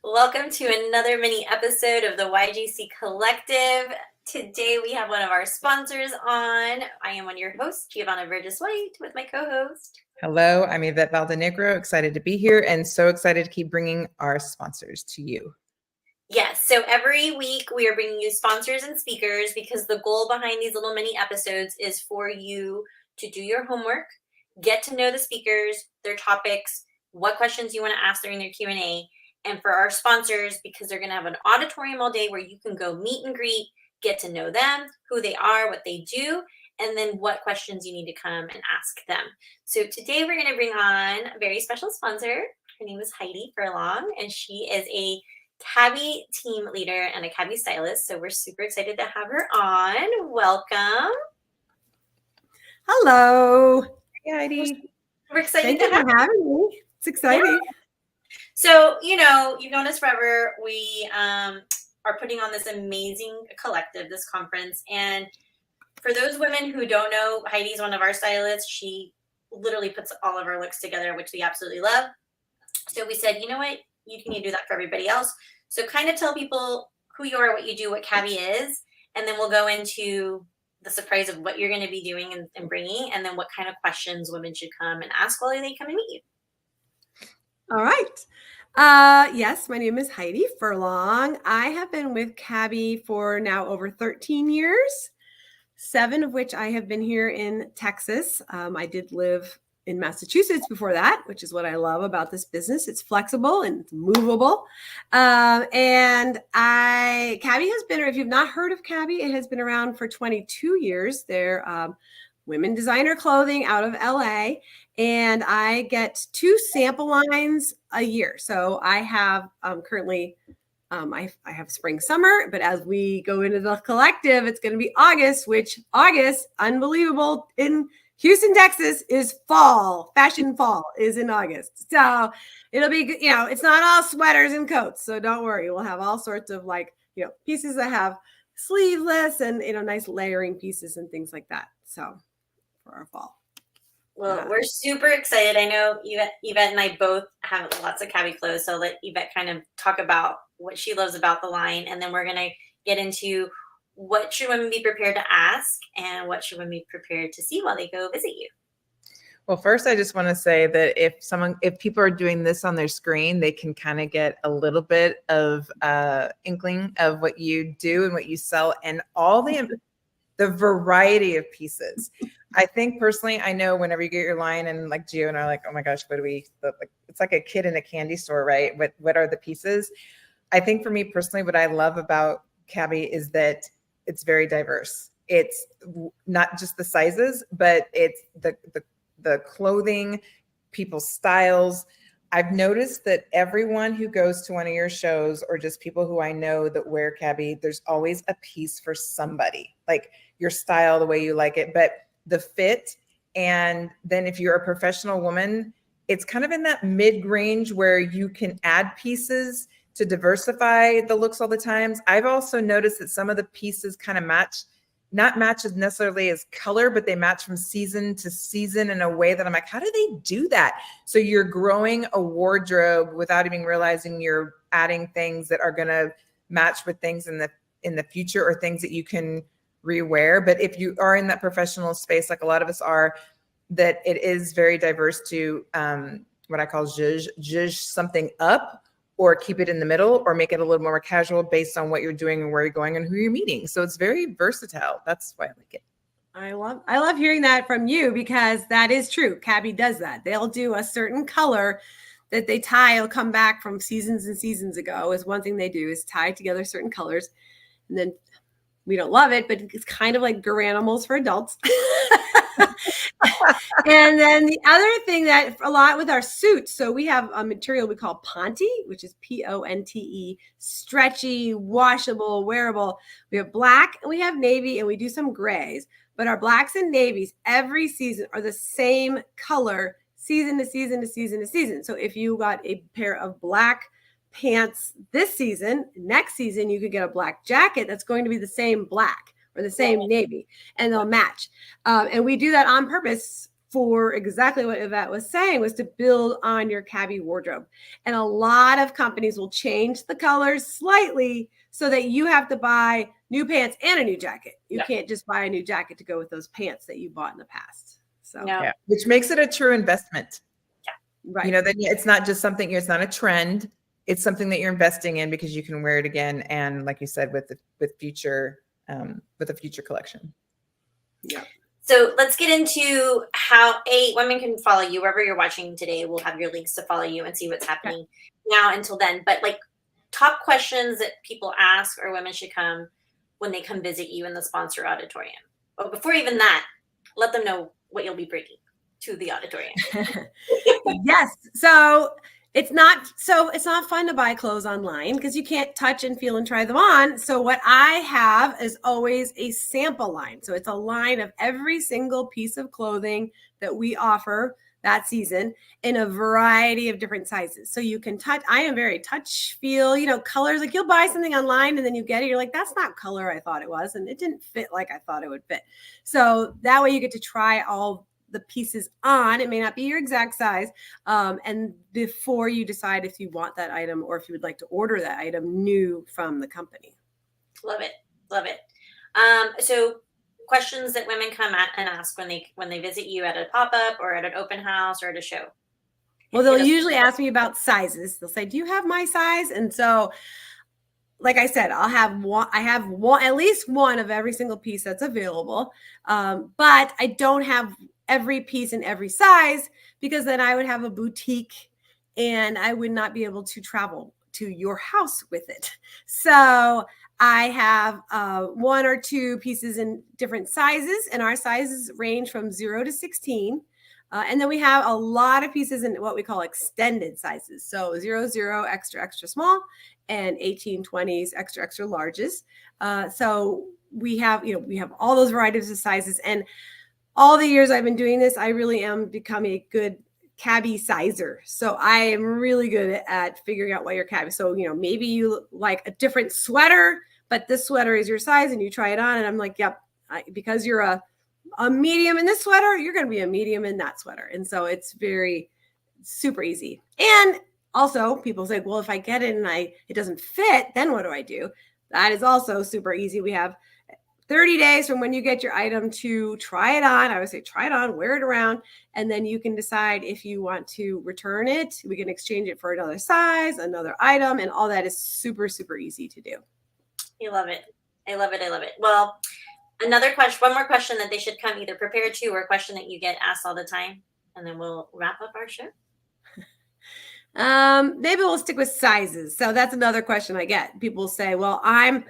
Welcome to another mini episode of the YGC Collective. Today we have one of our sponsors on. I am one of your hosts, 𝗁𝗲𝗁𝗁𝗁, with my co-host. Hello, I'm 𝗁𝗲𝗁𝗁𝗁𝗁. Excited to be here and so excited to keep bringing our sponsors to you. Yes, so every week we are bringing you sponsors and speakers because the goal behind these little mini episodes is for you to do your homework, get to know the speakers, their topics, what questions you want to ask during their Q&A, and for our sponsors because they're going to have an auditorium all day where you can go meet and greet, get to know them, who they are, what they do, and then what questions you need to come and ask them. So today we're going to bring on a very special sponsor. Her name is Heidi Furlong, and she is a Cabi team leader and a Cabi stylist. So we're super excited to have her on. Welcome. Hello. Hey, Heidi. We're excited Thank you for having me. It's exciting. Yeah. So, you've known us forever. We are putting on this amazing collective, this conference. And for those women who don't know, Heidi's one of our stylists. She literally puts all of our looks together, which we absolutely love. So we said, you know what? You can do that for everybody else. So kind of tell people who you are, what you do, what Cabi is, and then we'll go into the surprise of what you're going to be doing and bringing, and then what kind of questions women should come and ask while they come and meet you. All right. Yes, my name is Heidi Furlong. I have been with Cabi for now over 13 years, 7 of which I have been here in Texas. I did live in Massachusetts before that, which is what I love about this business. It's flexible and it's movable. And Cabi has been, if you've not heard of Cabi, it has been around for 22 years. They're women designer clothing out of LA. And I get 2 sample lines a year. So I have currently, I have spring, summer, but as we go into the collective, it's going to be August, which August, unbelievable, in Houston, Texas, is fall. Fashion fall is in August. So it'll be, it's not all sweaters and coats. So don't worry. We'll have all sorts of pieces that have sleeveless and, nice layering pieces and things like that. So for our fall. Well, we're super excited. I know Yvette and I both have lots of Cabi clothes. So let Yvette kind of talk about what she loves about the line. And then we're going to get into what should women be prepared to ask and what should women be prepared to see while they go visit you. Well, first, I just want to say that if people are doing this on their screen, they can kind of get a little bit of inkling of what you do and what you sell and all the variety of pieces. I think personally, I know whenever you get your line and like Gio and I are like, oh my gosh, what do we look like? It's like a kid in a candy store, right? What are the pieces? I think for me personally, what I love about Cabi is that it's very diverse. It's not just the sizes, but it's the clothing, people's styles. I've noticed that everyone who goes to one of your shows or just people who I know that wear Cabi, there's always a piece for somebody, like your style, the way you like it, but the fit. And then if you're a professional woman, it's kind of in that mid-range where you can add pieces to diversify the looks all the times. I've also noticed that some of the pieces kind of not match as necessarily as color, but they match from season to season in a way that I'm like, how do they do that? So you're growing a wardrobe without even realizing you're adding things that are going to match with things in the future or things that you can rewear. But if you are in that professional space, like a lot of us are, that it is very diverse to what I call zhuzh something up, or keep it in the middle, or make it a little more casual based on what you're doing and where you're going and who you're meeting. So it's very versatile. That's why I like it. I love hearing that from you because that is true. Cabi does that. They'll do a certain color that they tie. It'll come back from seasons and seasons ago. Is one thing they do is tie together certain colors, and then we don't love it, but it's kind of like Garanimals for adults. And then the other thing that a lot with our suits, so we have a material we call Ponte, which is Ponte, stretchy, washable, wearable. We have black and we have navy and we do some grays, but our blacks and navies every season are the same color season to season to season to season. So if you got a pair of black pants this season, next season you could get a black jacket that's going to be the same black or the same navy, and they'll match. And we do that on purpose for exactly what Yvette was saying, was to build on your Cabi wardrobe. And a lot of companies will change the colors slightly so that you have to buy new pants and a new jacket. You can't just buy a new jacket to go with those pants that you bought in the past. So, yeah, which makes it a true investment. right. You know, that it's not just something, it's not a trend. It's something that you're investing in because you can wear it again. And like you said, with a future collection. Yeah. So let's get into how women can follow you wherever you're watching today. We'll have your links to follow you and see what's happening now until then. But like top questions that people ask or women should come when they come visit you in the sponsor auditorium. But before even that, let them know what you'll be bringing to the auditorium. Yes. So it's not fun to buy clothes online because you can't touch and feel and try them on. So what I have is always a sample line. So it's a line of every single piece of clothing that we offer that season in a variety of different sizes. So you can touch, I am very touch, feel, colors. Like you'll buy something online and then you get it. You're like, that's not color I thought it was. And it didn't fit like I thought it would fit. So that way you get to try all the pieces on. It may not be your exact size. And before you decide if you want that item or if you would like to order that item new from the company. Love it. Love it. So questions that women come at and ask when they visit you at a pop-up or at an open house or at a show. Well, they'll usually ask me about sizes. They'll say, do you have my size? And so, like I said, I have at least one of every single piece that's available. But I don't have every piece in every size because then I would have a boutique and I would not be able to travel to your house with it. So I have one or two pieces in different sizes, and our sizes range from 0 to 16. And then we have a lot of pieces in what we call extended sizes. So 0, extra, extra small, and 18, 20s, extra, extra larges. So we have all those varieties of sizes. And all the years I've been doing this, I really am becoming a good Cabi sizer. So I am really good at figuring out what your Cabi. So, maybe you like a different sweater, but this sweater is your size and you try it on. And I'm like, yep, because you're a medium in this sweater, you're going to be a medium in that sweater. And so it's very super easy. And also people say, well, if I get it and it doesn't fit, then what do I do? That is also super easy. We have 30 days from when you get your item to try it on. I would say try it on, wear it around, and then you can decide if you want to return it. We can exchange it for another size, another item, and all that is super, super easy to do. I love it. I love it. I love it. Well, one more question that they should come either prepared to or a question that you get asked all the time, and then we'll wrap up our show. Maybe we'll stick with sizes. So that's another question I get. People say, well, I'm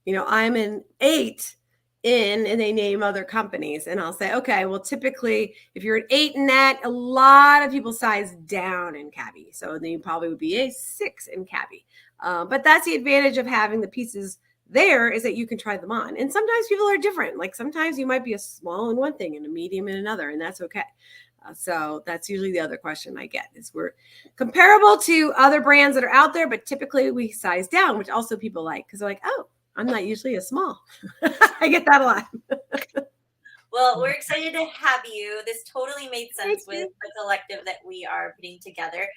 an 8 in, and they name other companies. And I'll say, okay, well, typically if you're an 8 in that, a lot of people size down in Cabi. So then you probably would be a 6 in Cabi. But that's the advantage of having the pieces there, is that you can try them on. And sometimes people are different. Like sometimes you might be a small in one thing and a medium in another, and that's okay. So that's usually the other question I get, is we're comparable to other brands that are out there, but typically we size down, which also people like, because they're like, oh, I'm not usually a small. I get that a lot. Well, we're excited to have you. This totally made sense with the collective that we are putting together.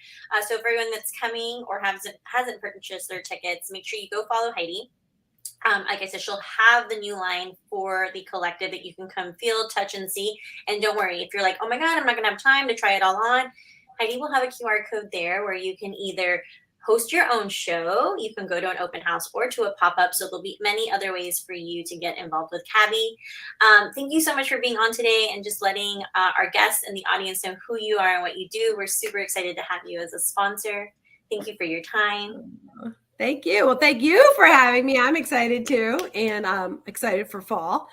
So for everyone that's coming or hasn't purchased their tickets, make sure you go follow Heidi. Like I said, she'll have the new line for the collective that you can come feel, touch, and see. And don't worry, if you're like, oh my God, I'm not going to have time to try it all on, Heidi will have a QR code there where you can either host your own show, you can go to an open house or to a pop-up. So there'll be many other ways for you to get involved with Cabi. Thank you so much for being on today and just letting our guests and the audience know who you are and what you do. We're super excited to have you as a sponsor. Thank you for your time. Thank you. Well, thank you for having me. I'm excited too. And I'm excited for fall,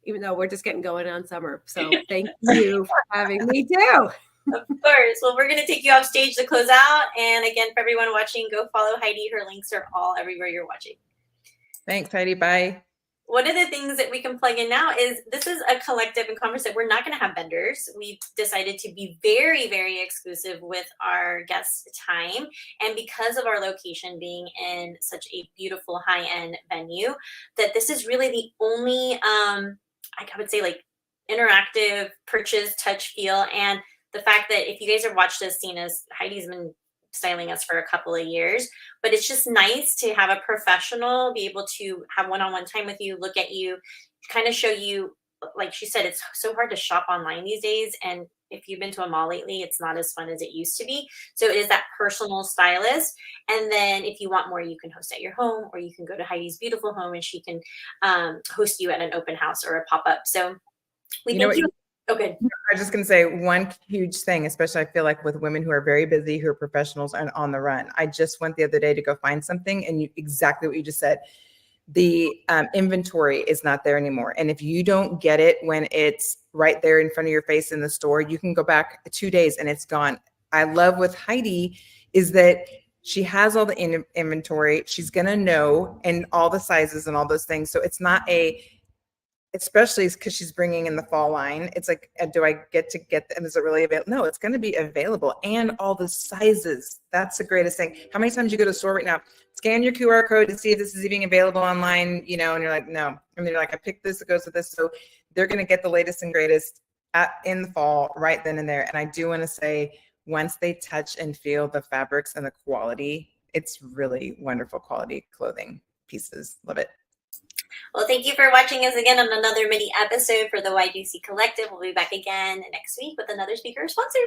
even though we're just getting going on summer. So thank you for having me too. Of course. Well, we're going to take you off stage to close out. And again, for everyone watching, go follow Heidi. Her links are all everywhere you're watching. Thanks, Heidi. Bye. One of the things that we can plug in now is this is a collective and conference that we're not going to have vendors. We've decided to be very, very exclusive with our guest time. And because of our location being in such a beautiful high-end venue, that this is really the only, I would say, like, interactive purchase, touch, feel, and the fact that if you guys have watched this, seen us, Heidi's been styling us for a couple of years, but it's just nice to have a professional be able to have one-on-one time with you, look at you, kind of show you, like she said, it's so hard to shop online these days. And if you've been to a mall lately, it's not as fun as it used to be. So it is that personal stylist. And then if you want more, you can host at your home, or you can go to Heidi's beautiful home and she can host you at an open house or a pop-up. So we thank you. Okay. I was just going to say one huge thing, especially I feel like with women who are very busy, who are professionals and on the run. I just went the other day to go find something, and exactly what you just said. The inventory is not there anymore. And if you don't get it when it's right there in front of your face in the store, you can go back 2 days and it's gone. I love with Heidi is that she has all the inventory. She's going to know, and all the sizes and all those things. So it's not especially because she's bringing in the fall line. It's like, do I get them? Is it really available? No, it's going to be available, and all the sizes. That's the greatest thing. How many times you go to the store right now, scan your QR code to see if this is even available online, you know, and you're like, no. And they're like, I picked this, it goes with this. So they're going to get the latest and greatest in the fall right then and there. And I do want to say, once they touch and feel the fabrics and the quality, it's really wonderful quality clothing pieces. Love it. Well, thank you for watching us again on another mini episode for the YGC Collective. We'll be back again next week with another speaker or sponsor.